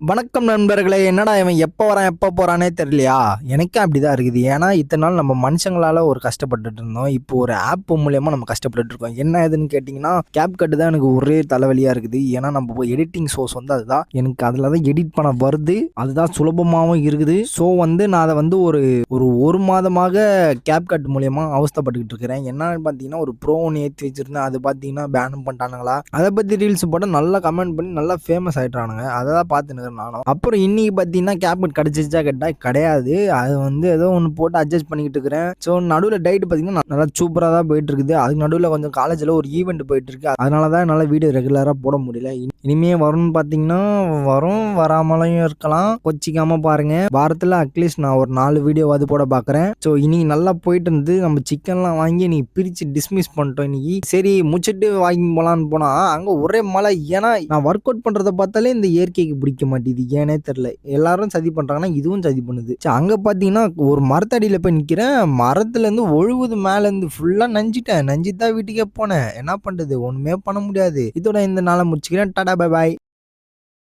வணக்கம் நண்பர்களே. என்னடா இவன் எப்போ வரான் எப்போ போறானே தெரியலையா? எனக்கும் அப்படிதான் இருக்குது. ஏன்னா இத்தனை நாள் நம்ம மனுஷங்களால ஒரு கஷ்டப்பட்டுட்டு இருந்தோம். இப்போ ஒரு ஆப் மூலியமா நம்ம கஷ்டப்பட்டுட்டு இருக்கோம். என்ன ஏதுன்னு கேட்டிங்கன்னா, CapCut தான் எனக்கு ஒரே தலைவலியா இருக்குது. ஏன்னா நம்ம எடிட்டிங் சோர்ஸ் அதுதான். எனக்கு அதில் தான் எடிட் பண்ண வருது. அதுதான் சுலபமாகவும் இருக்குது. ஸோ நான் அதை ஒரு ஒரு ஒரு மாதமாக CapCut மூலியமா அவஸ்தைப்பட்டுக்கிட்டு இருக்கிறேன். என்னன்னு பார்த்தீங்கன்னா, ஒரு ப்ரோ ஒன்று ஏற்றி வச்சிருந்தேன். அது பார்த்தீங்கன்னா பேனும் பண்ணிட்டானுங்களா? அதை பற்றி ரீல்ஸ் போட்டால் நல்லா கமெண்ட் பண்ணி நல்லா ஃபேமஸ் ஆகிட்டானுங்க. அதை தான் பார்த்துன்னு நானும். அப்புறம் இன்னைக்கு பார்த்தீங்கன்னா CapCut கிடைச்சிச்சா கேட்டா கிடையாது. அது ஏதோ ஒன்று போட்டு அட்ஜஸ்ட் பண்ணிக்கிட்டு இருக்கிறேன். ஸோ நடுவில் டைட் பார்த்தீங்கன்னா நல்லா சூப்பராக தான் போயிட்டு இருக்குது. அதுக்கு நடுவில் கொஞ்சம் காலேஜில் ஒரு ஈவெண்ட் போயிட்டு இருக்கு. அதனால தான் என்னால் வீடியோ ரெகுலராக போட முடியல. இனிமே வரும்னு பார்த்தீங்கன்னா வரும், வராமலும் இருக்கலாம். கொச்சிக்காம பாருங்க. வாரத்தில் அட்லீஸ்ட் நான் ஒரு 4 வீடியோவாது போட பார்க்குறேன். ஸோ இன்னைக்கு நல்லா போயிட்டு இருந்து நம்ம சிக்கன்லாம் வாங்கி நீ பிரித்து டிஸ்மிஸ் பண்ணிட்டோம். இன்னைக்கு சரி முடிச்சுட்டு வாங்கி போகலான்னு போனால் அங்கே ஒரே மழை. ஏன்னா நான் ஒர்க் அவுட் பண்ணுறதை பார்த்தாலே இந்த இயற்கைக்கு பிடிக்க மாட்டேது. ஏனே தெரியல. எல்லாரும் சதி பண்றாங்கன்னா இதுவும் சதி பண்ணுது. அங்க பாத்தீங்கன்னா ஒரு மரத்தடியில போய் நிக்கிறேன். மரத்துல இருந்து ஒழுகுது மேல இருந்து. ஃபுல்லா நஞ்சிட்டேன். நஞ்சிதான் வீட்டுக்கே போனேன். என்ன பண்றது? ஒண்ணுமே பண்ண முடியாது. இதோட இந்த நாளை முடிச்சுக்கிறேன். Tata bye bye.